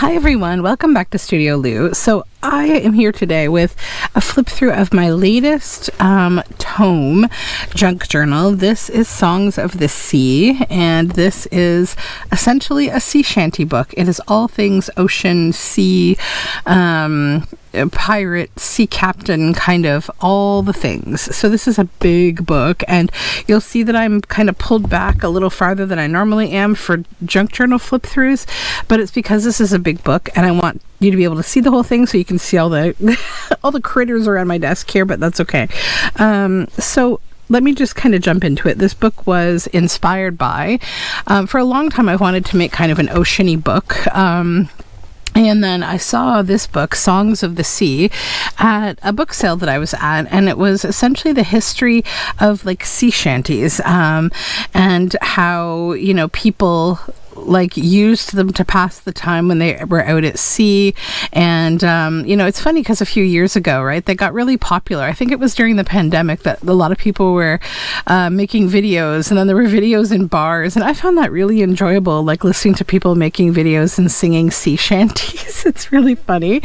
Hi everyone, welcome back to Studioloo. So I am here today with a flip through of my latest Tome junk journal. This is Songs of the Sea, and this is essentially a sea shanty book. It is all things ocean, sea, pirate, sea captain, kind of all the things. So this is a big book, and you'll see that I'm kind of pulled back a little farther than I normally am for junk journal flip throughs, but it's because this is a big book and I want you to be able to see the whole thing so you can see all the all the critters around my desk here, but that's okay. So let me just kind of jump into it. This book was inspired by, for a long time I've wanted to make kind of an oceany book. And then I saw this book, Songs of the Sea, at a book sale that I was at, and it was essentially the history of like sea shanties, and how, you know, people like used them to pass the time when they were out at sea. And you know, it's funny because a few years ago, right, they got really popular. I think it was during the pandemic that a lot of people were making videos, and then there were videos in bars, and I found that really enjoyable, like listening to people making videos and singing sea shanties. It's really funny.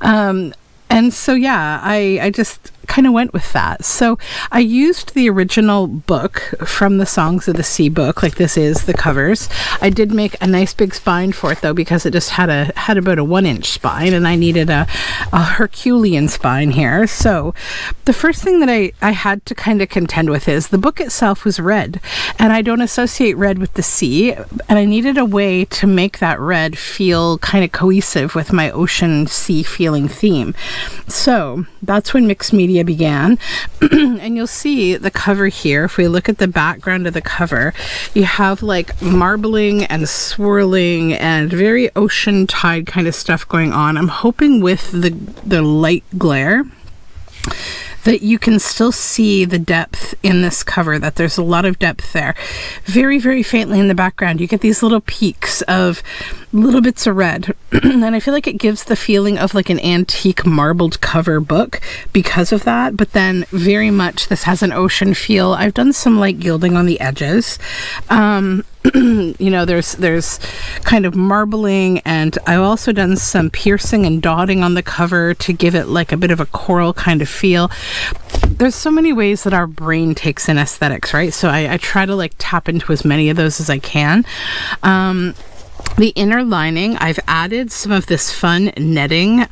And so yeah, I just kind of went with that. So I used the original book from the Songs of the Sea book, like this is the covers. I did make a nice big spine for it though, because it just had about a 1-inch spine, and I needed a Herculean spine here. So the first thing that I had to kind of contend with is the book itself was red, and I don't associate red with the sea, and I needed a way to make that red feel kind of cohesive with my ocean sea feeling theme. So that's when mixed media began. And you'll see the cover here. If we look at the background of the cover, you have like marbling and swirling and very ocean tide kind of stuff going on. I'm hoping with the light glare that you can still see the depth in this cover, that there's a lot of depth there. Very, very faintly in the background, you get these little peaks of little bits of red. And I feel like it gives the feeling of like an antique marbled cover book because of that. But then very much this has an ocean feel. I've done some light gilding on the edges. You know, there's kind of marbling, and I've also done some piercing and dotting on the cover to give it like a bit of a coral kind of feel. There's so many ways that our brain takes in aesthetics, right? So I try to like tap into as many of those as I can. The inner lining, I've added some of this fun netting.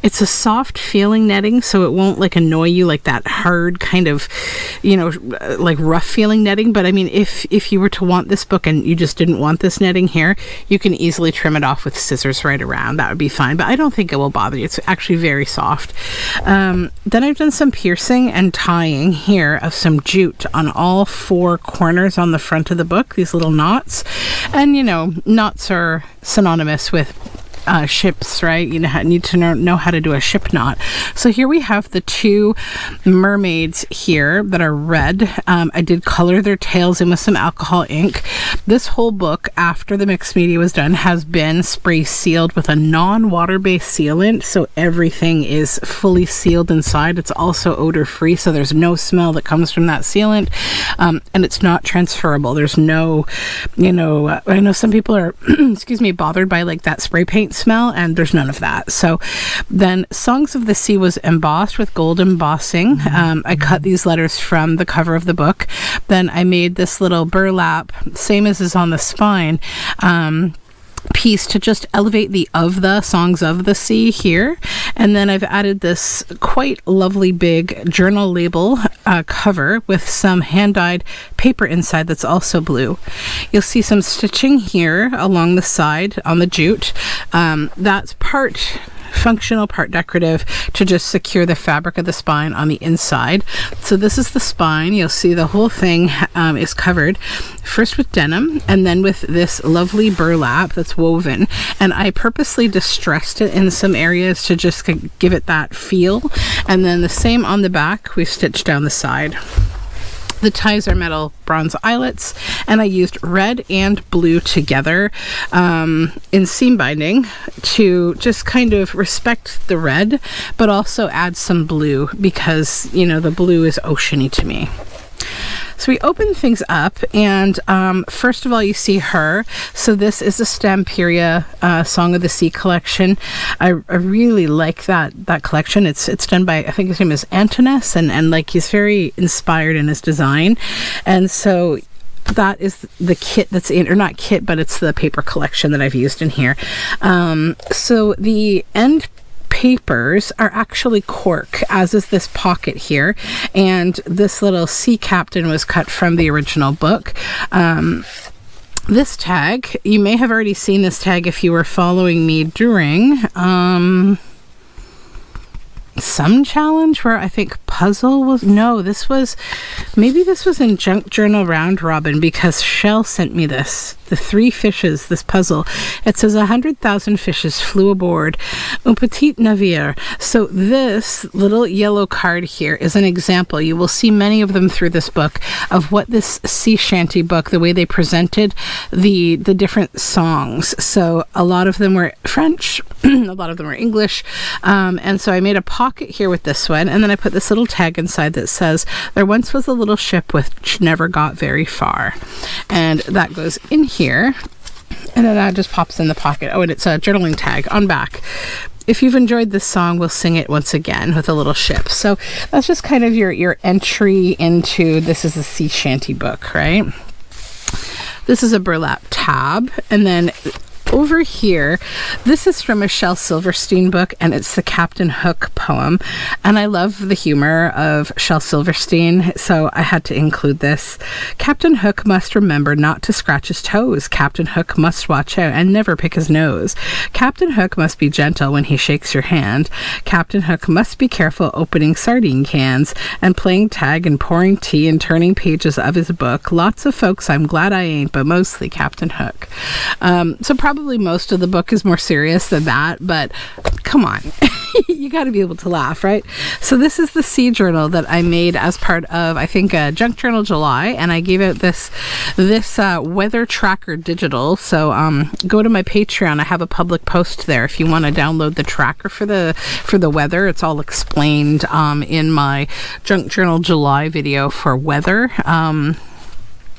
It's a soft feeling netting, so it won't like annoy you like that hard kind of, you know, like rough feeling netting. But I mean, if you were to want this book and you just didn't want this netting here, you can easily trim it off with scissors right around. That would be fine, but I don't think it will bother you. It's actually very soft. Then I've done some piercing and tying here of some jute on all 4 corners on the front of the book, these little knots. And you know, knots are synonymous with ships, right? You need to know how to do a ship knot. So here we have the 2 mermaids here that are red. I did color their tails in with some alcohol ink. This whole book, after the mixed media was done, has been spray sealed with a non-water-based sealant, so everything is fully sealed inside. It's also odor-free, so there's no smell that comes from that sealant, and it's not transferable. There's no, you know, I know some people are excuse me, bothered by like that spray paint smell, and there's none of that. So then Songs of the Sea was embossed with gold embossing. I cut these letters from the cover of the book. Then I made this little burlap, same as is on the spine, piece to just elevate the Songs of the Sea here. And then I've added this quite lovely big journal label cover with some hand-dyed paper inside that's also blue. You'll see some stitching here along the side on the jute. That's part functional, part decorative, to just secure the fabric of the spine on the inside. So this is the spine. You'll see the whole thing is covered first with denim and then with this lovely burlap that's woven, and I purposely distressed it in some areas to just give it that feel. And then the same on the back, we've stitched down the side. The ties are metal bronze eyelets, and I used red and blue together in seam binding to just kind of respect the red, but also add some blue because, you know, the blue is oceany to me. So we open things up, and first of all, you see her. So this is the Stamperia Song of the Sea collection. I really like that collection. It's done by, I think his name is Antonis, and like he's very inspired in his design. And so that is the kit that's in, or not kit, but it's the paper collection that I've used in here. So the end papers are actually cork, as is this pocket here, and this little sea captain was cut from the original book. This tag, you may have already seen this tag if you were following me during some challenge where I think puzzle was, no, this was, maybe this was in Junk Journal Round Robin, because Shell sent me this, the 3 fishes, this puzzle. It says 100,000 fishes flew aboard un petit navire. So this little yellow card here is an example. You will see many of them through this book of what this sea shanty book, the way they presented the different songs. So a lot of them were French, a lot of them were English, and so I made a pocket here with this one, and then I put this little tag inside that says, there once was a little ship which never got very far, and that goes in here, and then that just pops in the pocket. Oh, and it's a journaling tag on back. If you've enjoyed this song, we'll sing it once again with a little ship. So that's just kind of your entry into, this is a sea shanty book, right? This is a burlap tab, and then over here, this is from a Shel Silverstein book, and it's the Captain Hook poem, and I love the humor of Shel Silverstein, so I had to include this. Captain Hook must remember not to scratch his toes. Captain Hook must watch out and never pick his nose. Captain Hook must be gentle when he shakes your hand. Captain Hook must be careful opening sardine cans and playing tag and pouring tea and turning pages of his book. Lots of folks I'm glad I ain't, but mostly Captain Hook. So probably most of the book is more serious than that, but come on. You got to be able to laugh, right? So this is the sea journal that I made as part of, I think, Junk Journal July, and I gave out this weather tracker digital. So go to my Patreon. I have a public post there if you want to download the tracker for the weather. It's all explained in my Junk Journal July video for weather.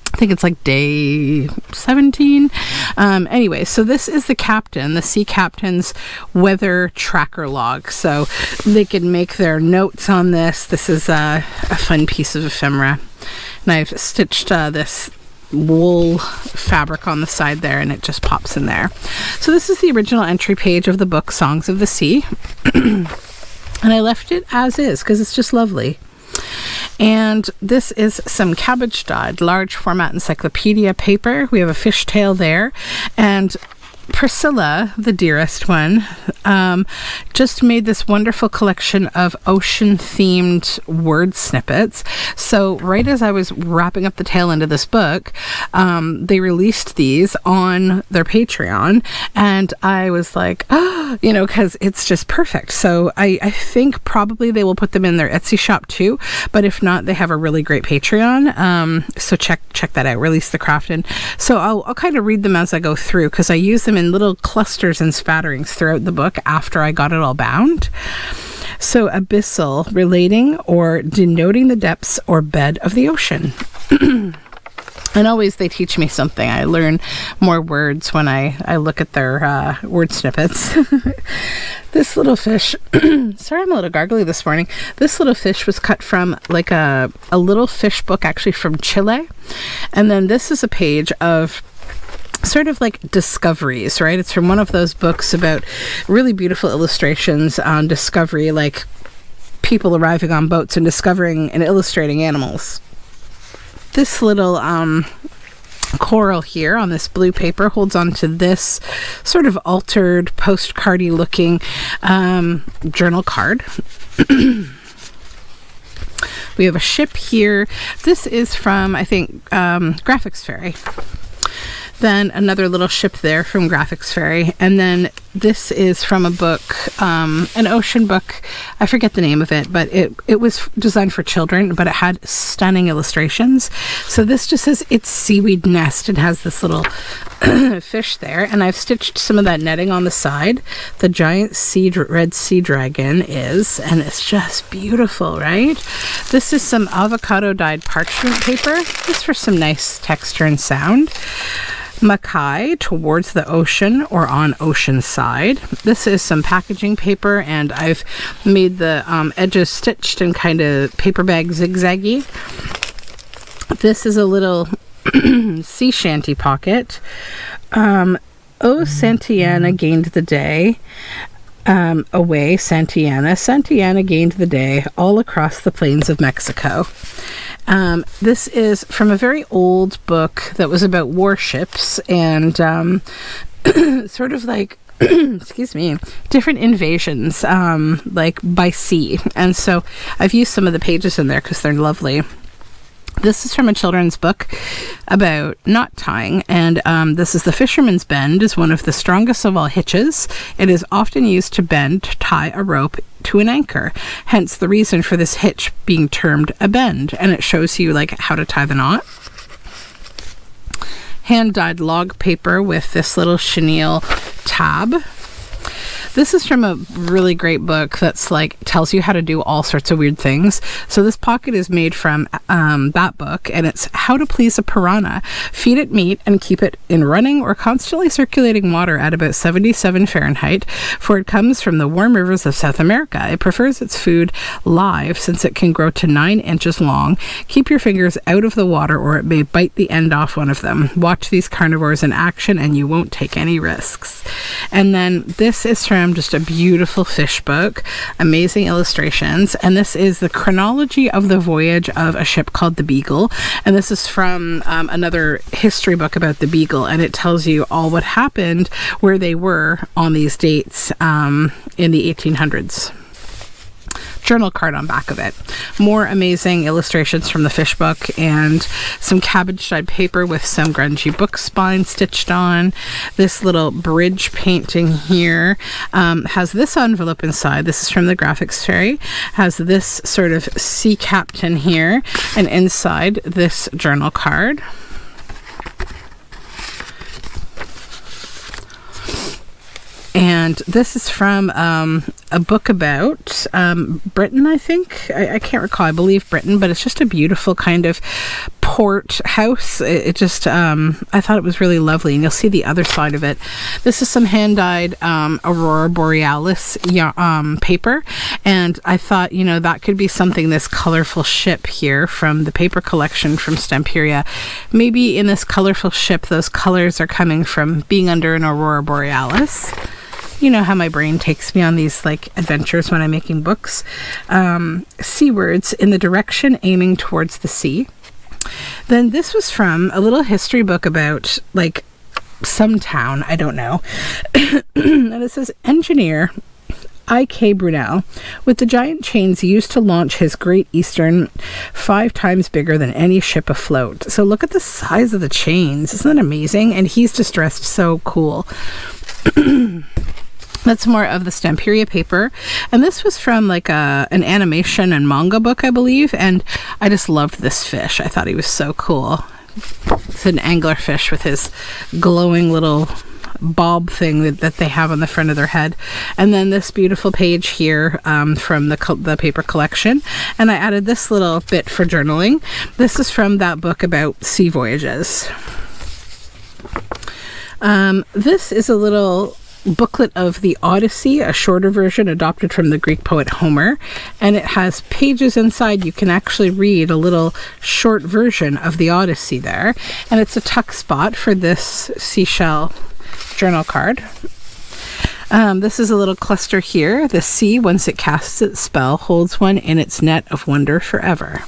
I think it's like day 17. Anyway, so this is the sea captain's weather tracker log. So they can make their notes on this. This is a fun piece of ephemera. And I've stitched this wool fabric on the side there, and it just pops in there. So this is the original entry page of the book Songs of the Sea. And I left it as is because it's just lovely. And this is some cabbage dyed large format encyclopedia paper. We have a fishtail there, and Priscilla, the dearest one, just made this wonderful collection of ocean-themed word snippets. So right as I was wrapping up the tail end of this book, they released these on their Patreon, and I was like, oh, because it's just perfect. So I think probably they will put them in their Etsy shop too, but if not, they have a really great Patreon. So check that out, Release the Craftin'. So I'll kind of read them as I go through, because I use them in little clusters and spatterings throughout the book after I got it all bound. So abyssal, relating or denoting the depths or bed of the ocean. And always they teach me something. I learn more words when I look at their word snippets. This little fish, sorry, I'm a little gargly this morning. This little fish was cut from like a little fish book, actually from Chile. And then this is a page of sort of like discoveries, right? It's from one of those books about really beautiful illustrations on discovery, like people arriving on boats and discovering and illustrating animals. This little coral here on this blue paper holds on to this sort of altered postcardy looking journal card. We have a ship here. This is from, I think, Graphics Fairy. Then another little ship there from Graphics Fairy. And then this is from a book, an ocean book. I forget the name of it, but it was designed for children, but it had stunning illustrations. So this just says it's seaweed nest. It has this little fish there, and I've stitched some of that netting on the side. The giant red sea dragon is, and it's just beautiful, right? This is some avocado dyed parchment paper. This for some nice texture and sound. Mackay, towards the ocean or on ocean side. This is some packaging paper, and I've made the edges stitched and kind of paper bag zigzaggy. This is a little sea shanty pocket. Oh, Santana gained the day. Away, Santana gained the day all across the plains of Mexico. This is from a very old book that was about warships and sort of like excuse me, different invasions like by sea. And so I've used some of the pages in there because they're lovely. This is from a children's book about knot tying, and this is the fisherman's bend, is one of the strongest of all hitches. It is often used to bend, to tie a rope to an anchor, hence the reason for this hitch being termed a bend, and it shows you like how to tie the knot. Hand-dyed log paper with this little chenille tab. This is from a really great book that's like tells you how to do all sorts of weird things. So this pocket is made from that book, and it's How to Please a Piranha. Feed it meat and keep it in running or constantly circulating water at about 77 Fahrenheit, for it comes from the warm rivers of South America. It prefers its food live since it can grow to 9 inches long. Keep your fingers out of the water or it may bite the end off one of them. Watch these carnivores in action and you won't take any risks. And then this is from just a beautiful fish book, amazing illustrations, and this is the chronology of the voyage of a ship called the Beagle, and this is from another history book about the Beagle, and it tells you all what happened, where they were on these dates in the 1800s. Journal card on back of it. More amazing illustrations from the fish book, and some cabbage dyed paper with some grungy book spine stitched on. This little bridge painting here has this envelope inside. This is from the Graphics Fairy. Has this sort of sea captain here, and inside this journal card. And this is from a book about Britain, I think. I can't recall. I believe Britain, but it's just a beautiful kind of port house. It just, I thought it was really lovely. And you'll see the other side of it. This is some hand-dyed Aurora Borealis paper. And I thought, you know, that could be something, this colorful ship here from the paper collection from Stamperia. Maybe in this colorful ship, those colors are coming from being under an Aurora Borealis. You know how my brain takes me on these like adventures when I'm making books. Sea words in the direction aiming towards the sea. Then this was from a little history book about like some town, I don't know. And it says engineer I.K. Brunel, with the giant chains used to launch his Great Eastern, 5 times bigger than any ship afloat. So look at the size of the chains. Isn't that amazing? And he's just dressed so cool. That's more of the Stamperia paper. And this was from like an animation and manga book, I believe. And I just loved this fish. I thought he was so cool. It's an anglerfish with his glowing little bob thing that they have on the front of their head. And then this beautiful page here from the paper collection. And I added this little bit for journaling. This is from that book about sea voyages. This is a little booklet of the Odyssey, a shorter version adopted from the Greek poet Homer, and it has pages inside. You can actually read a little short version of the Odyssey there, and it's a tuck spot for this seashell journal card. This is a little cluster here. The sea, once it casts its spell, holds one in its net of wonder forever.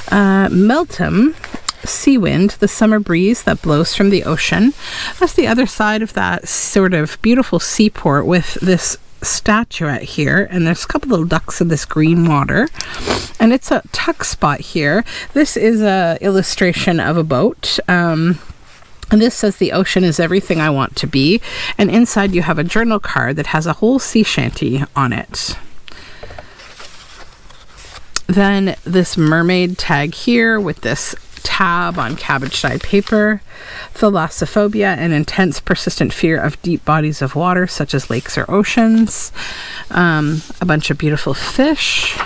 Meltem, sea wind, the summer breeze that blows from the ocean. That's the other side of that sort of beautiful seaport with this statuette here, and there's a couple little ducks in this green water, and it's a tuck spot here. This is a illustration of a boat. And this says the ocean is everything I want to be. And inside you have a journal card that has a whole sea shanty on it. Then this mermaid tag here with this tab on cabbage dyed paper. Thalassophobia, an intense persistent fear of deep bodies of water such as lakes or oceans. A bunch of beautiful fish.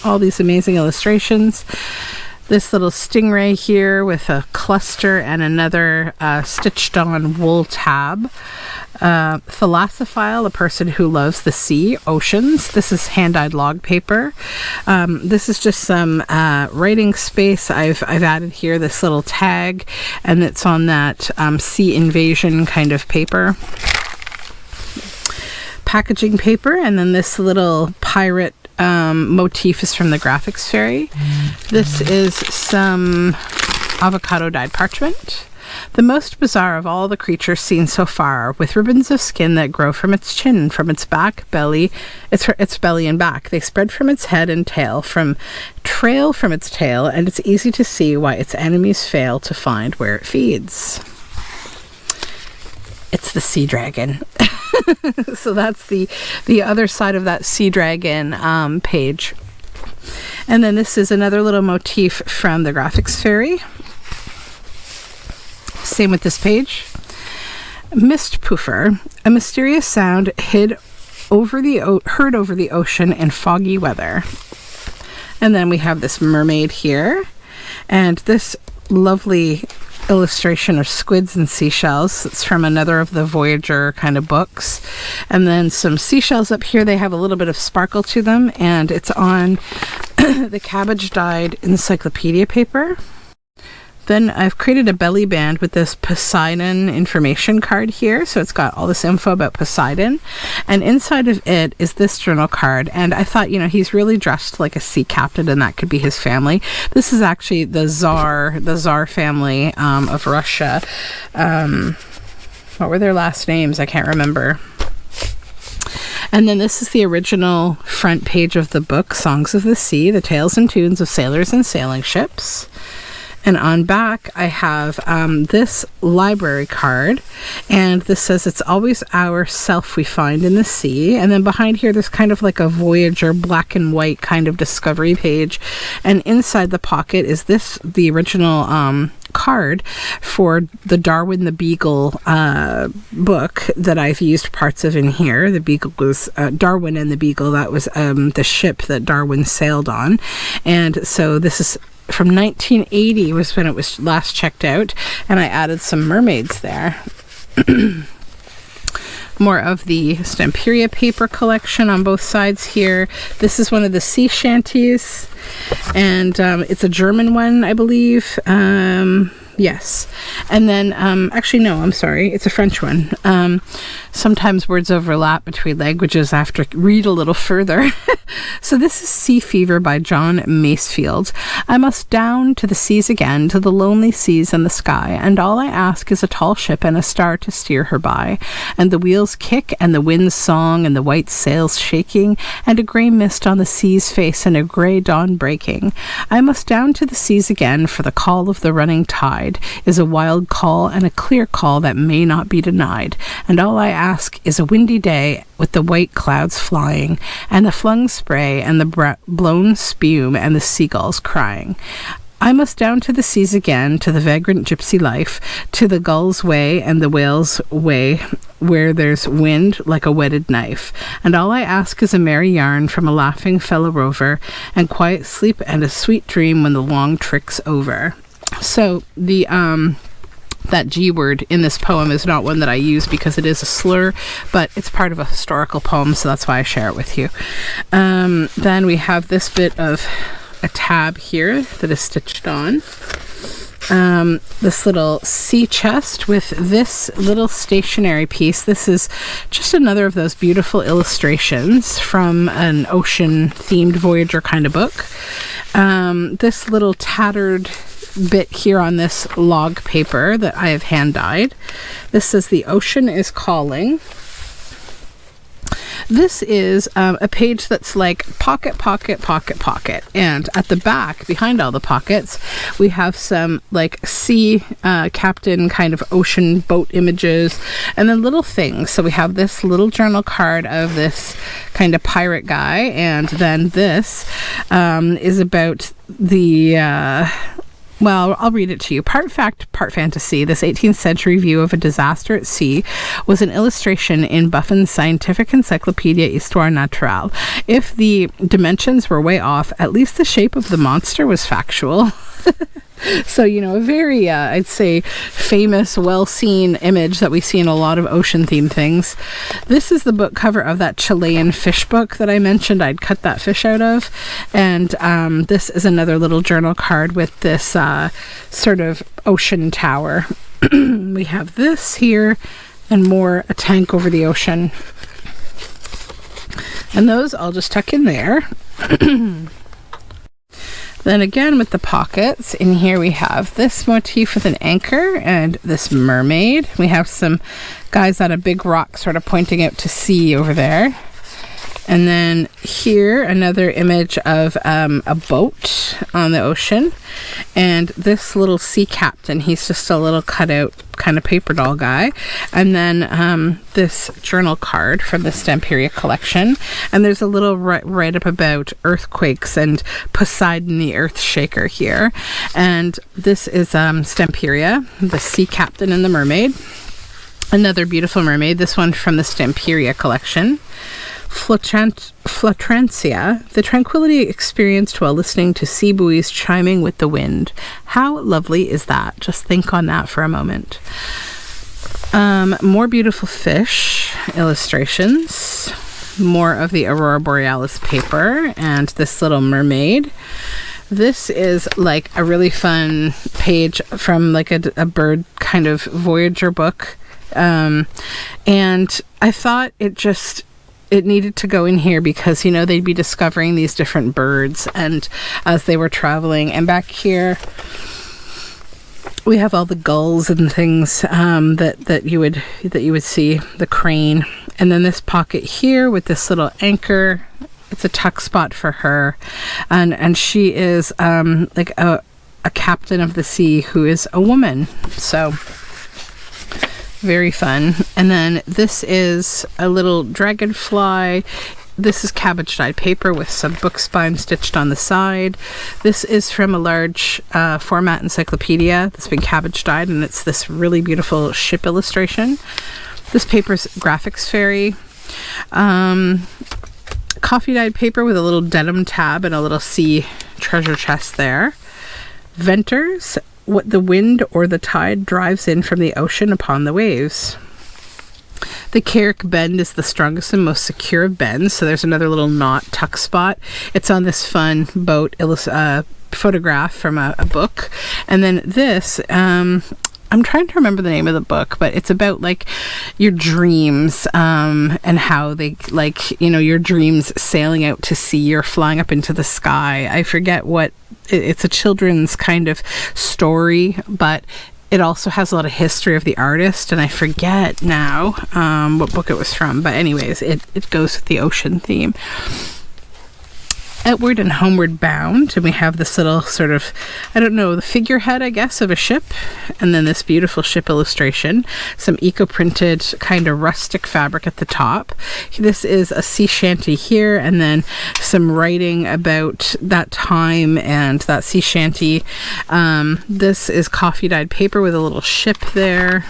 All these amazing illustrations. This little stingray here with a cluster and another stitched on wool tab. Thalassophile, a person who loves the sea, oceans. This is hand-dyed log paper. This is just some writing space. I've added here this little tag, and it's on that sea invasion kind of paper. Packaging paper, and then this little pirate motif is from the Graphics Fairy. This is some avocado dyed parchment. The most bizarre of all the creatures seen so far, with ribbons of skin that grow from its chin, from its belly and back. They spread from its head and tail, trail from its tail, and it's easy to see why its enemies fail to find where it feeds. It's the sea dragon. So that's the other side of that sea dragon page. And then this is another little motif from the Graphics Fairy. Same with this page. Mist poofer, a mysterious sound heard over the ocean in foggy weather. And then we have this mermaid here, and this lovely illustration of squids and seashells. It's from another of the Voyager kind of books. And then some seashells up here. They have a little bit of sparkle to them, and it's on the cabbage dyed encyclopedia paper. Then I've created a belly band with this Poseidon information card here. So it's got all this info about Poseidon. And inside of it is this journal card. And I thought, he's really dressed like a sea captain, and that could be his family. This is actually the Tsar family of Russia. What were their last names? I can't remember. And then this is the original front page of the book, Songs of the Sea, the tales and tunes of sailors and sailing ships. And on back, I have this library card, and this says, it's always our self we find in the sea. And then behind here, there's kind of like a Voyager black and white kind of discovery page. And inside the pocket is the original card for the Darwin the Beagle book that I've used parts of in here. The Beagle was Darwin and the Beagle. That was the ship that Darwin sailed on. And so this is from 1980 was when it was last checked out, and I added some mermaids there. More of the Stamperia paper collection on both sides here. This is one of the sea shanties, and it's a German one, I believe. Yes. And then, actually, no, I'm sorry. It's a French one. Sometimes words overlap between languages. I have to read a little further. So this is Sea Fever by John Masefield. I must down to the seas again, to the lonely seas and the sky, and all I ask is a tall ship and a star to steer her by, and the wheels kick, and the wind's song, and the white sails shaking, and a grey mist on the sea's face, and a grey dawn breaking. I must down to the seas again, for the call of the running tide is a wild call and a clear call that may not be denied, and all I ask is a windy day with the white clouds flying, and the flung spray, and the blown spume, and the seagulls crying. I must down to the seas again, to the vagrant gypsy life, to the gull's way and the whale's way, where there's wind like a whetted knife. And all I ask is a merry yarn from a laughing fellow rover, and quiet sleep and a sweet dream when the long trick's over. So the that G word in this poem is not one that I use because it is a slur, but it's part of a historical poem, so that's why I share it with you. Then we have this bit of a tab here that is stitched on. This little sea chest with this little stationery piece. This is just another of those beautiful illustrations from an ocean themed Voyager kind of book. This little tattered bit here on this log paper that I have hand dyed. This says the ocean is calling. This is a page that's like pocket, pocket, pocket, pocket. And at the back, behind all the pockets, we have some like sea captain kind of ocean boat images and then little things. So we have this little journal card of this kind of pirate guy. And then this is about the... well, I'll read it to you. Part fact, part fantasy, this 18th century view of a disaster at sea was an illustration in Buffon's Scientific Encyclopedia Histoire Naturelle. If the dimensions were way off, at least the shape of the monster was factual. So, you know, a very, I'd say, famous, well-seen image that we see in a lot of ocean-themed things. This is the book cover of that Chilean fish book that I mentioned I'd cut that fish out of. And this is another little journal card with this sort of ocean tower. We have this here and more, a tank over the ocean. And those I'll just tuck in there. Then again with the pockets, in here we have this motif with an anchor and this mermaid. We have some guys on a big rock sort of pointing out to sea over there. And then here, another image of a boat on the ocean. And this little sea captain, he's just a little cutout kind of paper doll guy. And then this journal card from the Stamperia collection. And there's a little write-up about earthquakes and Poseidon the earth shaker here. And this is Stamperia, the sea captain and the mermaid. Another beautiful mermaid, this one from the Stamperia collection. Flotrantia, the tranquility experienced while listening to sea buoys chiming with the wind. How lovely is that? Just think on that for a moment. More beautiful fish illustrations. More of the Aurora Borealis paper and this little mermaid. This is like a really fun page from like a bird kind of Voyager book. And I thought it needed to go in here because, you know, they'd be discovering these different birds and as they were traveling. And back here we have all the gulls and things that you would see, the crane. And then this pocket here with this little anchor, it's a tuck spot for her. And she is like a captain of the sea who is a woman. So very fun. And then this is a little dragonfly. This is cabbage dyed paper with some book spine stitched on the side. This is from a large format encyclopedia that's been cabbage dyed, and it's this really beautiful ship illustration. This paper's graphics fairy. Coffee dyed paper with a little denim tab and a little sea treasure chest there. Venters, what the wind or the tide drives in from the ocean upon the waves. The Carrick bend is the strongest and most secure of bends, so there's another little knot tuck spot. It's on this fun boat photograph from a book. And then this, I'm trying to remember the name of the book, but it's about like your dreams and how they, like, you know, your dreams sailing out to sea or flying up into the sky. I forget what, it's a children's kind of story, but it also has a lot of history of the artist, and I forget now what book it was from. But anyways, it goes with the ocean theme. Outward and Homeward Bound, and we have this little sort of, I don't know, the figurehead, I guess, of a ship, and then this beautiful ship illustration, some eco-printed kind of rustic fabric at the top. This is a sea shanty here, and then some writing about that time and that sea shanty. This is coffee dyed paper with a little ship there.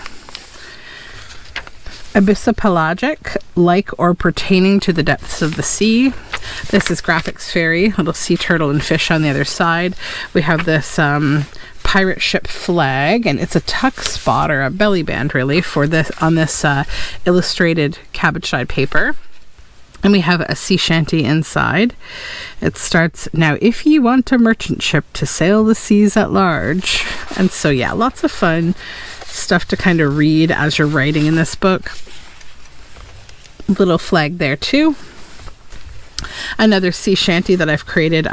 Abyssopelagic, like or pertaining to the depths of the sea. This is graphics fairy, little sea turtle and fish on the other side. We have this pirate ship flag, and it's a tuck spot or a belly band really for this on this illustrated cabbage dyed paper. And we have a sea shanty inside. It starts, now if ye want a merchant ship to sail the seas at large. And so yeah, lots of fun stuff to kind of read as you're writing in this book. Little flag there too. Another sea shanty that I've created,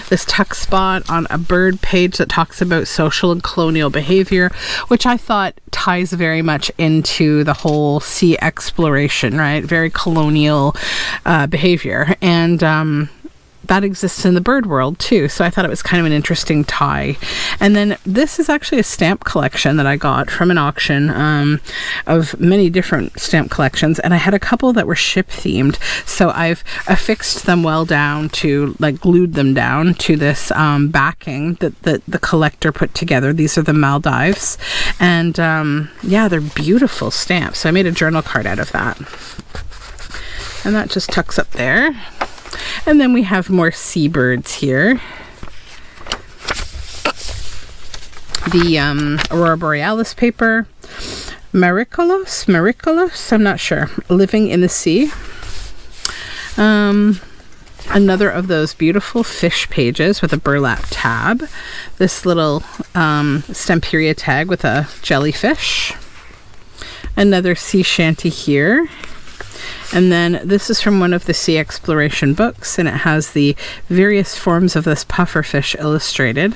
this tuck spot on a bird page that talks about social and colonial behavior, which I thought ties very much into the whole sea exploration, right? Very colonial behavior. And that exists in the bird world too, so I thought it was kind of an interesting tie. And then this is actually a stamp collection that I got from an auction of many different stamp collections, and I had a couple that were ship themed, so I've affixed them well down to, like, glued them down to this backing that the collector put together. These are the Maldives, and yeah, they're beautiful stamps, so I made a journal card out of that, and that just tucks up there. And then we have more seabirds here. The Aurora Borealis paper. Maricolos, I'm not sure. Living in the Sea. Another of those beautiful fish pages with a burlap tab. This little Stamperia tag with a jellyfish. Another sea shanty here. And then this is from one of the sea exploration books, and it has the various forms of this pufferfish illustrated.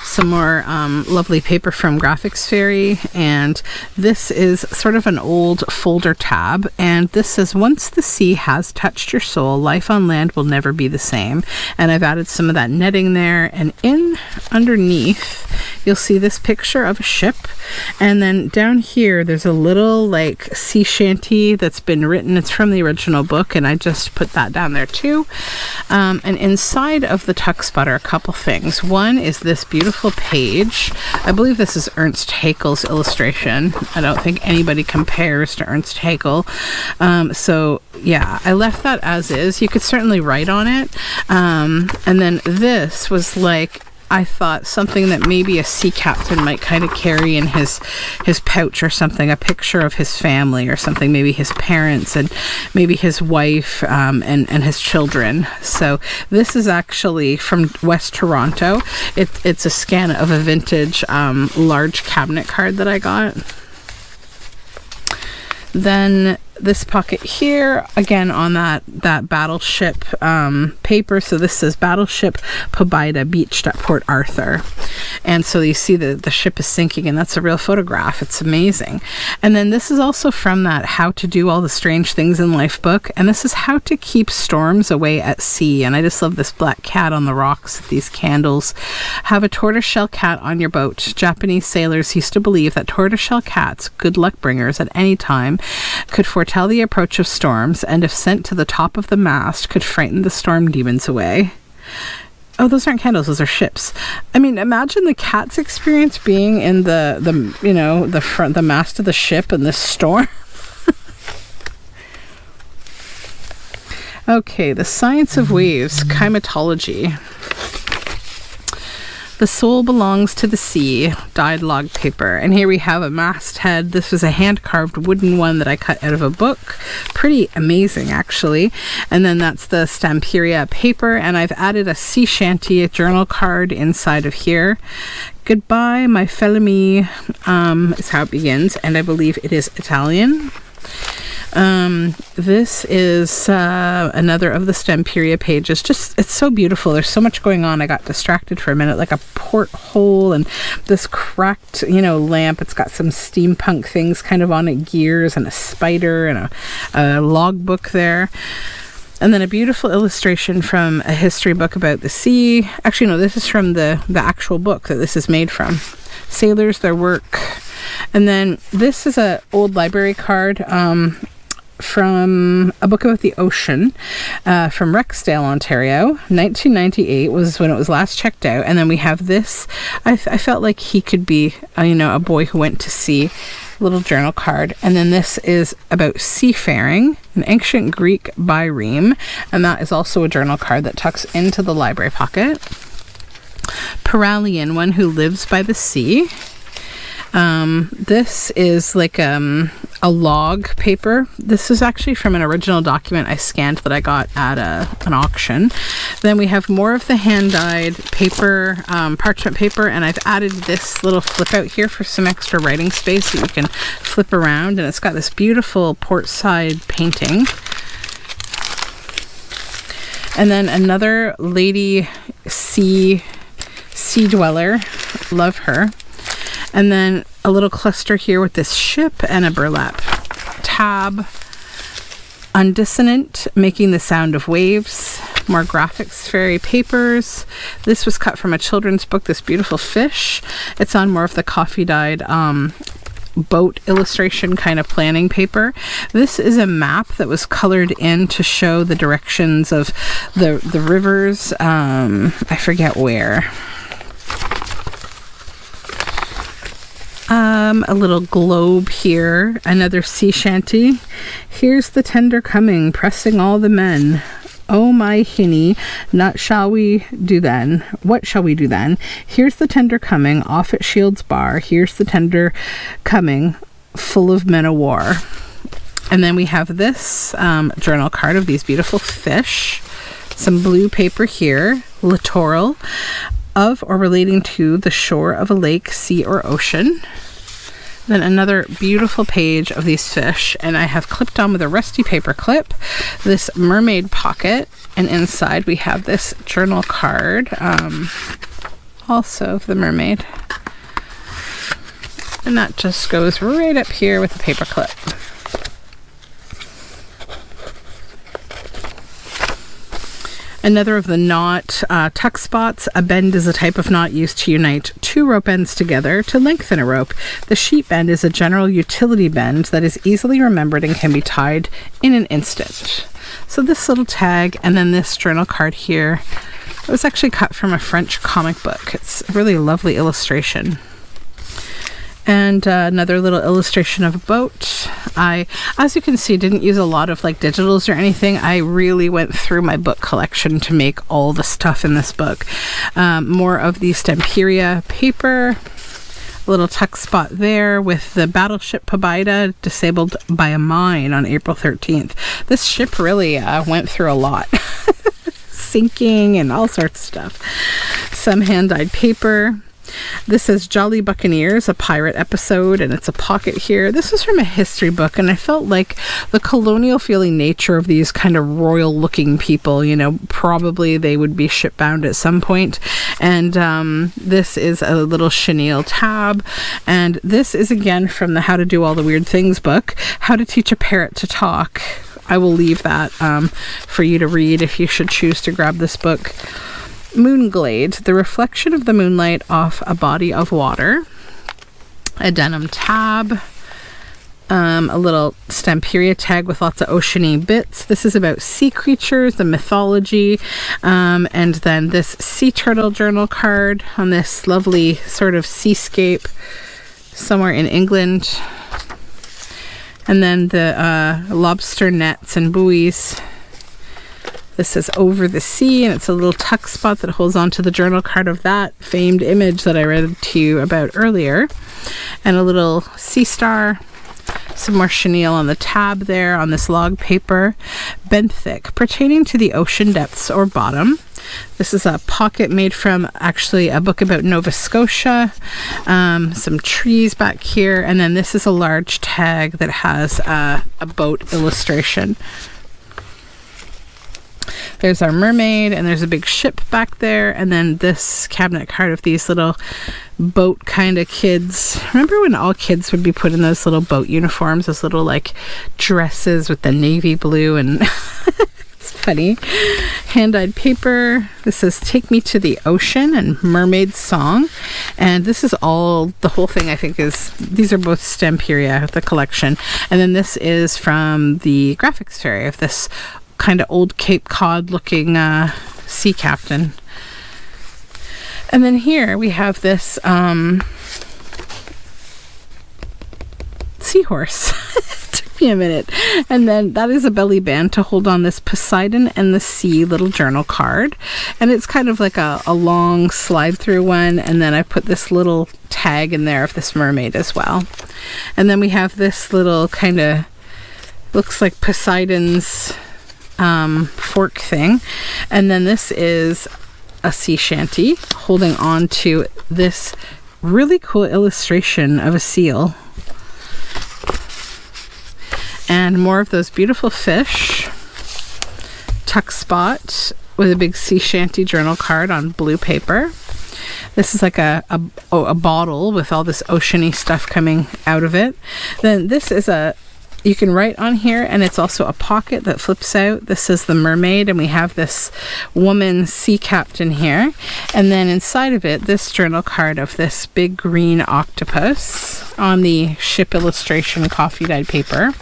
Some more lovely paper from Graphics Fairy, and this is sort of an old folder tab, and this says, once the sea has touched your soul, life on land will never be the same. And I've added some of that netting there, and in underneath you'll see this picture of a ship, and then down here there's a little, like, sea shanty that's been written. It's from the original book, and I just put that down there too. And inside of the tuck spot are a couple things. One is this beautiful page. I believe this is Ernst Haeckel's illustration. I don't think anybody compares to Ernst Haeckel. So yeah, I left that as is. You could certainly write on it. And then this was, like, I thought something that maybe a sea captain might kind of carry in his pouch or something, a picture of his family or something, maybe his parents and maybe his wife and his children. So this is actually from West Toronto. It's a scan of a vintage large cabinet card that I got. Then this pocket here, again on that battleship paper. So this says Battleship Pobida beached at Port Arthur. And so you see the ship is sinking, and that's a real photograph. It's amazing. And then this is also from that How to Do All the Strange Things in Life book. And this is How to Keep Storms Away at Sea. And I just love this black cat on the rocks, these candles. Have a tortoiseshell cat on your boat. Japanese sailors used to believe that tortoiseshell cats, good luck bringers at any time, could foretell the approach of storms, and if sent to the top of the mast, could frighten the storm demons away. Oh, those aren't candles, those are ships. I mean, imagine the cat's experience being in the mast of the ship in this storm. Okay, the science of waves, chymatology. The soul belongs to the sea, dyed log paper. And here we have a masthead. This was a hand-carved wooden one that I cut out of a book. Pretty amazing, actually. And then that's the Stamperia paper. And I've added a sea shanty, a journal card inside of here. Goodbye, my fellow-me, is how it begins. And I believe it is Italian. This is another of the Stamperia pages. Just, it's so beautiful. There's so much going on. I got distracted for a minute, like a porthole and this cracked, lamp. It's got some steampunk things kind of on it, gears and a spider and a logbook there. And then a beautiful illustration from a history book about the sea. Actually, no, this is from the actual book that this is made from. Sailors, their work. And then this is a old library card from a book about the ocean from Rexdale, Ontario. 1998 was when it was last checked out. And then we have this. I felt like he could be, a boy who went to sea. Little journal card. And then this is about seafaring, an ancient Greek bireme. And that is also a journal card that tucks into the library pocket. Paralian, one who lives by the sea. This is like a a log paper. This is actually from an original document I scanned that I got at an auction. Then we have more of the hand-dyed paper, parchment paper, and I've added this little flip out here for some extra writing space that you can flip around, and it's got this beautiful port side painting. And then another lady sea dweller, love her. And then a little cluster here with this ship and a burlap tab. Undissonant, making the sound of waves. More graphics fairy papers. This was cut from a children's book, this beautiful fish. It's on more of the coffee dyed boat illustration kind of planning paper. This is a map that was colored in to show the directions of the rivers. I forget where. A little globe here, another sea shanty. Here's the tender coming, pressing all the men. Oh my hinny, not shall we do then? What shall we do then? Here's the tender coming, off at Shield's bar. Here's the tender coming, full of men o' war. And then we have this journal card of these beautiful fish. Some blue paper here, littoral, of or relating to the shore of a lake, sea, or ocean. Then another beautiful page of these fish, and I have clipped on with a rusty paper clip this mermaid pocket, and inside we have this journal card, also of the mermaid, and that just goes right up here with the paper clip. Another of the knot tuck spots. A bend is a type of knot used to unite two rope ends together to lengthen a rope. The sheet bend is a general utility bend that is easily remembered and can be tied in an instant. So this little tag, and then this journal card here, it was actually cut from a French comic book. It's a really lovely illustration. And another little illustration of a boat. I, as you can see, didn't use a lot of like digitals or anything. I really went through my book collection to make all the stuff in this book. More of the Stamperia paper. A little tuck spot there with the battleship Pobida disabled by a mine on April 13th. This ship really went through a lot. Sinking and all sorts of stuff. Some hand-dyed paper. This is Jolly Buccaneers, a pirate episode, and it's a pocket here. This was from a history book, and I felt like the colonial feeling nature of these kind of royal looking people, you know, probably they would be shipbound at some point. And this is a little chenille tab, and this is again from the How to Do All the Weird Things book, How to Teach a Parrot to Talk. I will leave that for you to read if you should choose to grab this book. Moonglade, the reflection of the moonlight off a body of water. A denim tab. A little Stamperia tag with lots of oceany bits. This is about sea creatures, the mythology. And then this sea turtle journal card on this lovely sort of seascape somewhere in England. And then the lobster nets and buoys. This is Over the Sea, and it's a little tuck spot that holds onto the journal card of that famed image that I read to you about earlier. And a little sea star. Some more chenille on the tab there on this log paper. Benthic, pertaining to the ocean depths or bottom. This is a pocket made from actually a book about Nova Scotia. Some trees back here. And then this is a large tag that has a boat illustration. There's our mermaid, and there's a big ship back there, and then this cabinet card of these little boat kind of kids. Remember when all kids would be put in those little boat uniforms, those little like dresses with the navy blue, and it's funny. Hand-dyed paper. This is Take Me to the Ocean and Mermaid Song, and this is all, the whole thing I think is, these are both Stamperia, the collection, and then this is from the graphics fairy of this kind of old Cape Cod looking sea captain. And then here we have this seahorse. It took me a minute. And then that is a belly band to hold on this Poseidon and the Sea little journal card. And it's kind of like a long slide through one. And then I put this little tag in there of this mermaid as well. And then we have this little kind of, looks like Poseidon's fork thing. And then this is a sea shanty holding on to this really cool illustration of a seal. And more of those beautiful fish. Tuck spot with a big sea shanty journal card on blue paper. This is like a bottle with all this oceany stuff coming out of it. Then this is you can write on here, and it's also a pocket that flips out. This is the mermaid, and we have this woman sea captain here. And then inside of it, this journal card of this big green octopus on the ship illustration coffee dyed paper.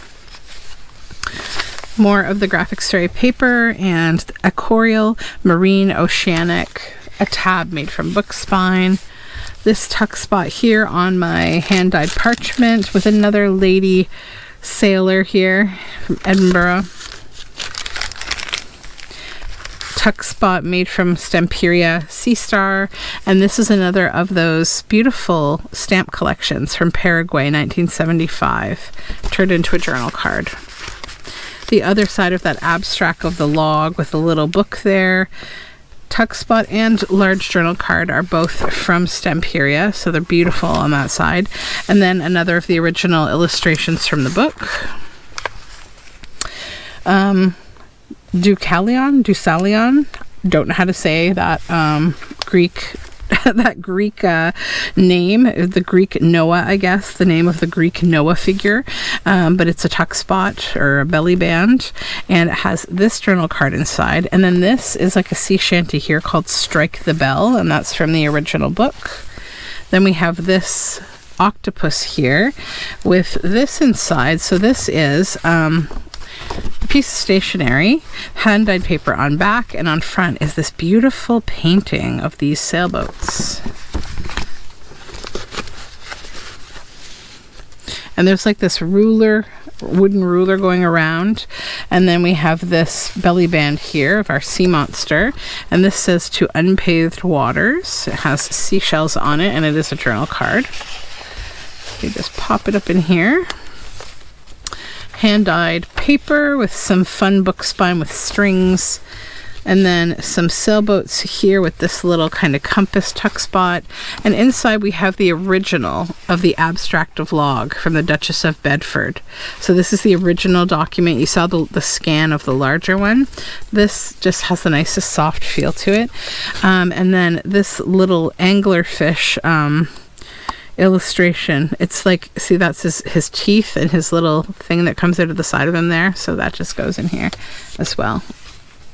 More of the graphic story paper and a Corial Marine Oceanic, a tab made from book spine. This tuck spot here on my hand-dyed parchment with another lady sailor here from Edinburgh. Tuck spot made from Stamperia Sea Star, and this is another of those beautiful stamp collections from Paraguay 1975 turned into a journal card. The other side of that abstract of the log with a little book there. Tuck spot and large journal card are both from Stamperia, so they're beautiful on that side. And then another of the original illustrations from the book. Deucalion, don't know how to say that Greek that Greek name, the Greek Noah, I guess, the name of the Greek Noah figure, but it's a tuck spot or a belly band, and it has this journal card inside. And then this is like a sea shanty here called Strike the Bell, and that's from the original book. Then we have this octopus here with this inside. So this is a piece of stationery, hand-dyed paper on back, and on front is this beautiful painting of these sailboats. And there's like this ruler, wooden ruler going around, and then we have this belly band here of our sea monster, and this says To Unpaved Waters. It has seashells on it, and it is a journal card. You just pop it up in here. Hand-dyed paper with some fun book spine with strings, and then some sailboats here with this little kind of compass tuck spot. And inside we have the original of the abstract of log from the Duchess of Bedford. So this is the original document. You saw the scan of the larger one. This just has the nicest soft feel to it. And then this little anglerfish illustration, it's like, see, that's his teeth and his little thing that comes out of the side of him there, so that just goes in here as well.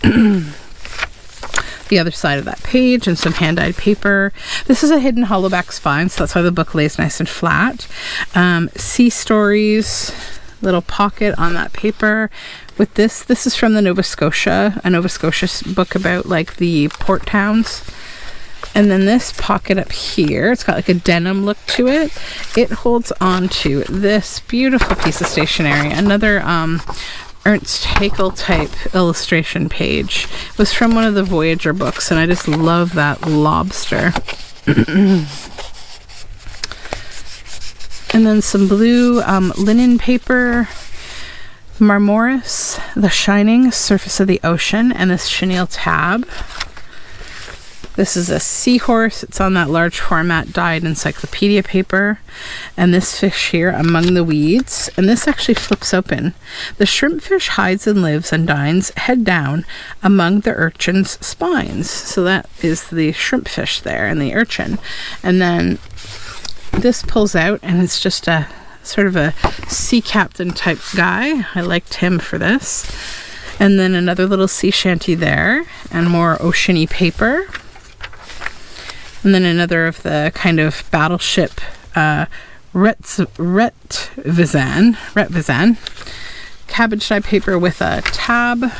The other side of that page, and some hand-dyed paper. This is a hidden hollowback spine, so that's why the book lays nice and flat. Sea stories, little pocket on that paper with this is from the a Nova Scotia book about like the port towns. And then this pocket up here, it's got like a denim look to it. It holds on to this beautiful piece of stationery. Another Ernst Haeckel type illustration page. It was from one of the Voyager books, and I just love that lobster. And then some blue linen paper. Marmoris, The Shining Surface of the Ocean, and this chenille tab. This is a seahorse. It's on that large format dyed encyclopedia paper. And this fish here, Among the Weeds. And this actually flips open. The shrimp fish hides and lives and dines head down among the urchin's spines. So that is the shrimp fish there and the urchin. And then this pulls out, and it's just a sort of a sea captain type guy. I liked him for this. And then another little sea shanty there, and more oceany paper. And then another of the kind of battleship Retvizan cabbage dye paper with a tab.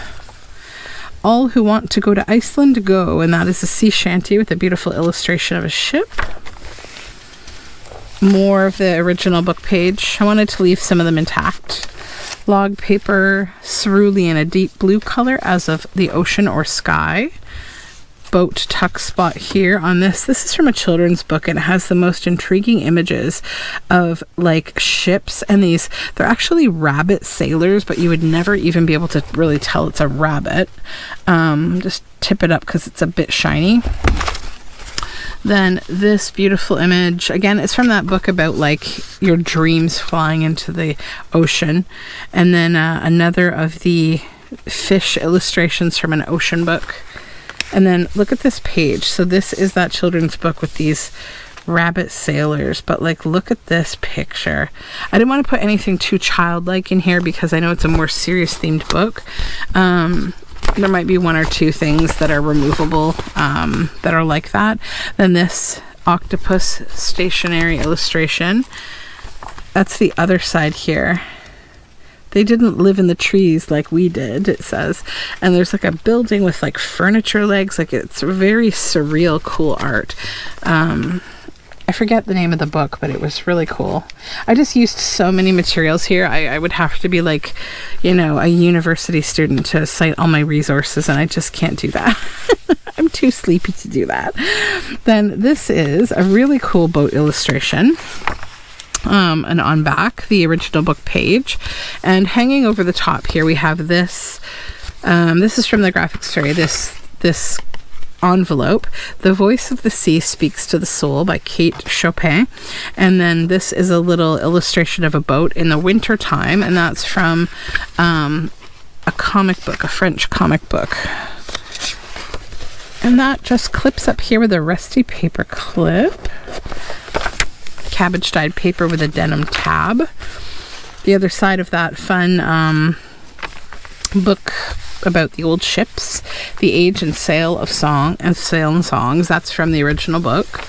All Who Want to Go to Iceland Go, and that is a sea shanty with a beautiful illustration of a ship. More of the original book page. I wanted to leave some of them intact. log paper, cerulean, a deep blue color as of the ocean or sky. Boat tuck spot here on this. This is from a children's book, and it has the most intriguing images of like ships, and they're actually rabbit sailors, but you would never even be able to really tell it's a rabbit. Just tip it up because it's a bit shiny. Then this beautiful image, again, it's from that book about like your dreams flying into the ocean. And then another of the fish illustrations from an ocean book. And then look at this page. So this is that children's book with these rabbit sailors, but like look at this picture. I didn't want to put anything too childlike in here because I know it's a more serious themed book. There might be one or two things that are removable that are like that. Then this octopus stationary illustration. That's the other side here. They didn't live in the trees like we did, it says. And there's like a building with like furniture legs. Like it's very surreal, cool art. I forget the name of the book, but it was really cool. I just used so many materials here. I would have to be like, you know, a university student to cite all my resources, and I just can't do that. I'm too sleepy to do that. Then this is a really cool boat illustration. And on back, the original book page. And hanging over the top here, we have this. This is from the graphics fairy. This envelope, The Voice of the Sea Speaks to the Soul by Kate Chopin. And then this is a little illustration of a boat in the winter time, and that's from a comic book, a French comic book. And that just clips up here with a rusty paper clip. Cabbage dyed paper with a denim tab. The other side of that fun book about the old ships, The Age and Sail and Songs. That's from the original book.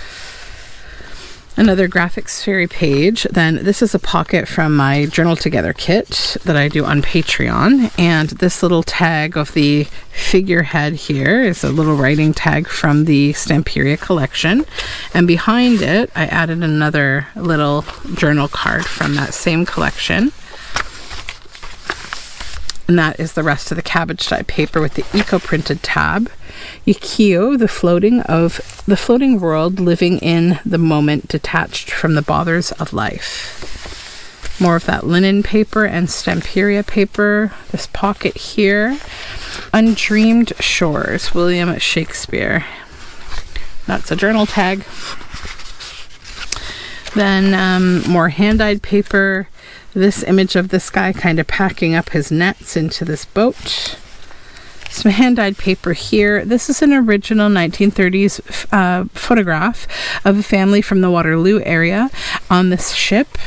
Another graphics fairy page. Then this is a pocket from my Journal Together kit that I do on Patreon. And this little tag of the figurehead here is a little writing tag from the Stamperia collection. And behind it, I added another little journal card from that same collection. And that is the rest of the cabbage dye paper with the eco-printed tab. Yukio, the floating world living in the moment, detached from the bothers of life. More of that linen paper and Stamperia paper. This pocket here. Undreamed Shores, William Shakespeare. That's a journal tag. Then more hand-dyed paper. This image of this guy kind of packing up his nets into this boat. Some hand-dyed paper here. This is an original 1930s photograph of a family from the Waterloo area on this ship.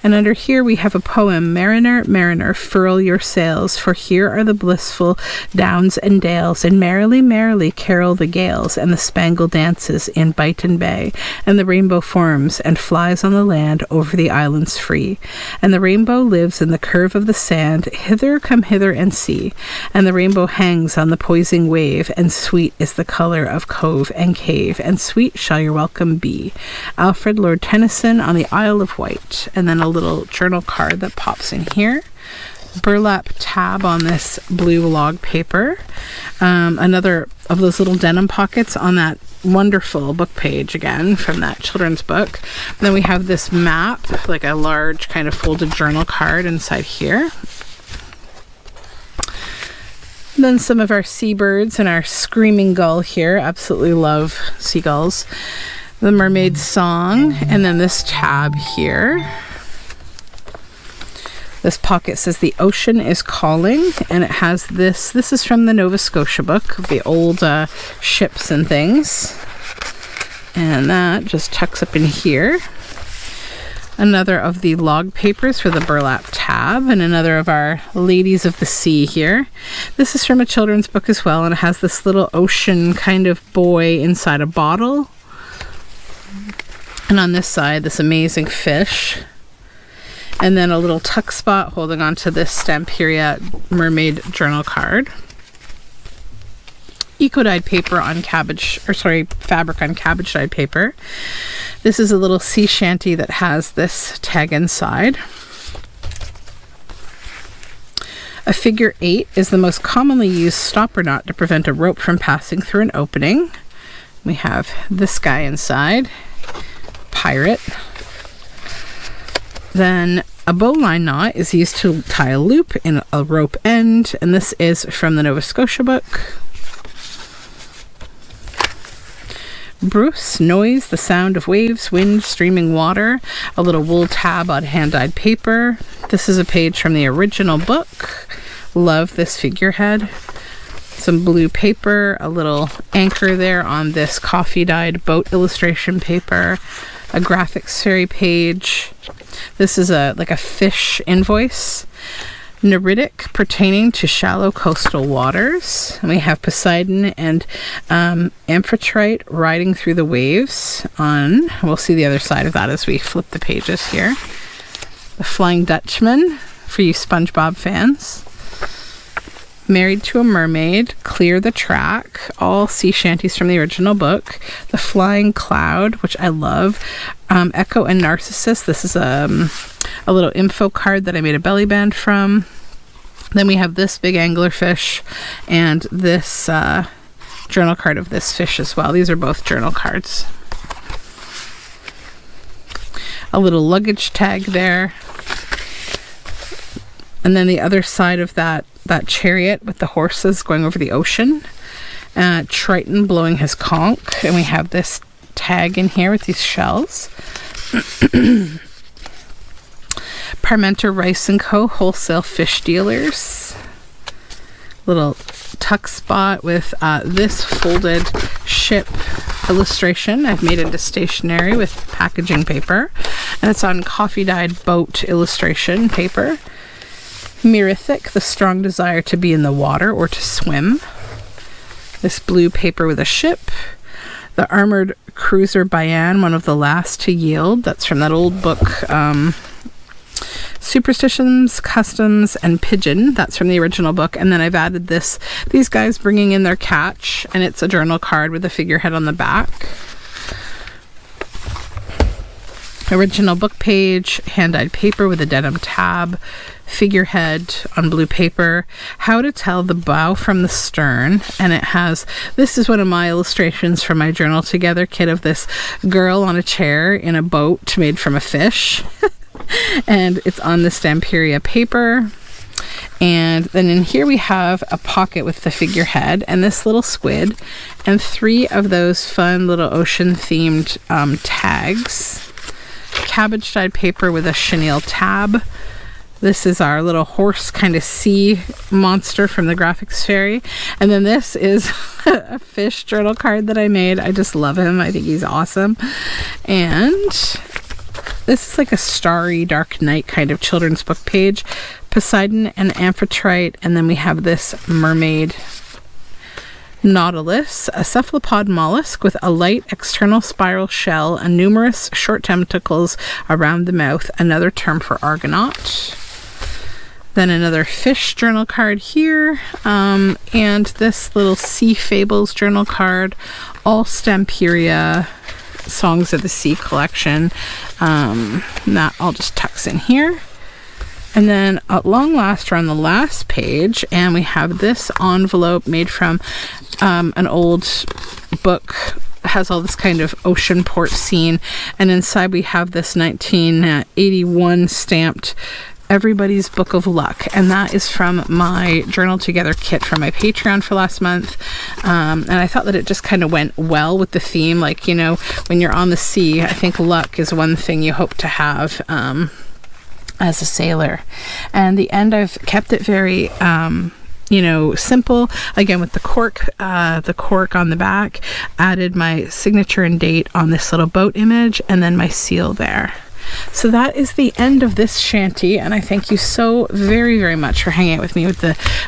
And under here we have a poem, Mariner, mariner, furl your sails, for here are the blissful downs and dales, and merrily, merrily carol the gales, and the spangle dances in Byton Bay, and the rainbow forms and flies on the land over the islands free. And the rainbow lives in the curve of the sand, hither come hither and see, and the rainbow hangs on the poising wave, and sweet is the colour of cove and cave, and sweet shall your welcome be. Alfred Lord Tennyson on the Isle of Wight. And then a little journal card that pops in here. Burlap tab on this blue log paper. Another of those little denim pockets on that wonderful book page again from that children's book. And then we have this map, like a large kind of folded journal card inside here. And then some of our seabirds and our screaming gull here. Absolutely love seagulls. The Mermaid Song, and then this tab here. This pocket says The Ocean is Calling, and it has this. This is from the Nova Scotia book, the old ships and things. And that just tucks up in here. Another of the log papers for the burlap tab, and another of our Ladies of the Sea here. This is from a children's book as well, and it has this little ocean kind of boy inside a bottle. And on this side, this amazing fish. And then a little tuck spot holding on to this Stamperia mermaid journal card. Eco-dyed paper on fabric on cabbage dyed paper. This is a little sea shanty that has this tag inside. A figure 8 is the most commonly used stopper knot to prevent a rope from passing through an opening. We have this guy inside, pirate. Then a bowline knot is used to tie a loop in a rope end, and this is from the Nova Scotia book. Bruce, noise, the sound of waves, wind, streaming water, a little wool tab on hand-dyed paper. This is a page from the original book. Love this figurehead. Some blue paper, a little anchor there on this coffee-dyed boat illustration paper, a graphics fairy page. This is like a fish invoice. Neritic, pertaining to shallow coastal waters. And we have Poseidon and Amphitrite riding through the waves on, we'll see the other side of that as we flip the pages here. The Flying Dutchman, for you SpongeBob fans. Married to a Mermaid, Clear the Track, all sea shanties from the original book. The Flying Cloud, which I love. Echo and Narcissus, this is a little info card that I made a belly band from. Then we have this big anglerfish and this journal card of this fish as well. These are both journal cards. A little luggage tag there. And then the other side of that chariot with the horses going over the ocean. Triton blowing his conch. And we have this tag in here with these shells. Parmenter Rice & Co. Wholesale Fish Dealers. Little tuck spot with this folded ship illustration I've made into stationery with packaging paper. And it's on coffee-dyed boat illustration paper. Merithic, the strong desire to be in the water or to swim. This blue paper with a ship. The Armored Cruiser Bayan, one of the last to yield. That's from that old book, Superstitions, Customs, and Pigeon. That's from the original book. And then I've added these guys bringing in their catch, and it's a journal card with a figurehead on the back. Original book page, hand-dyed paper with a denim tab, figurehead on blue paper, how to tell the bow from the stern, and it has, this is one of my illustrations from my Journal Together kit of this girl on a chair in a boat made from a fish. And it's on the Stamperia paper. And then in here we have a pocket with the figurehead and this little squid and 3 of those fun little ocean themed tags. Cabbage dyed paper with a chenille tab. This is our little horse kind of sea monster from the Graphics Fairy. And then this is a fish journal card that I made. I just love him. I think he's awesome. And this is like a starry dark night kind of children's book page. Poseidon and Amphitrite. And then we have this mermaid nautilus, a cephalopod mollusk with a light external spiral shell and numerous short tentacles around the mouth, another term for argonaut. Then another fish journal card here, and this little Sea Fables journal card, all Stamperia Songs of the Sea collection. That all just tucks in here. And then at long last, we're on the last page, and we have this envelope made from an old book. It has all this kind of ocean port scene, and inside we have this 1981 stamped Everybody's Book of Luck, and that is from my Journal Together kit from my Patreon for last month. And I thought that it just kind of went well with the theme. Like, you know, when you're on the sea, I think luck is one thing you hope to have as a sailor. And the end, I've kept it very simple, again with the cork on the back, added my signature and date on this little boat image, and then my seal there. So that is the end of this shanty, and I thank you so very, very much for hanging out with me with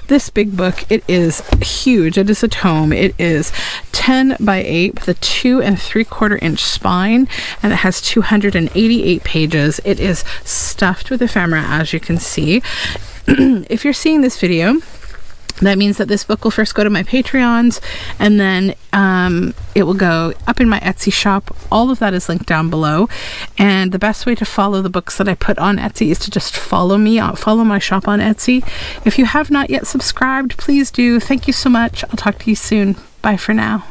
this big book. It is huge. It is a tome. It is 10 by 8 with a 2 3/4 inch spine, and it has 288 pages. It is stuffed with ephemera, as you can see. If you're seeing this video That means that this book will first go to my Patreons, and then it will go up in my Etsy shop. All of that is linked down below. And the best way to follow the books that I put on Etsy is to just follow my shop on Etsy. If you have not yet subscribed, please do. Thank you so much. I'll talk to you soon. Bye for now.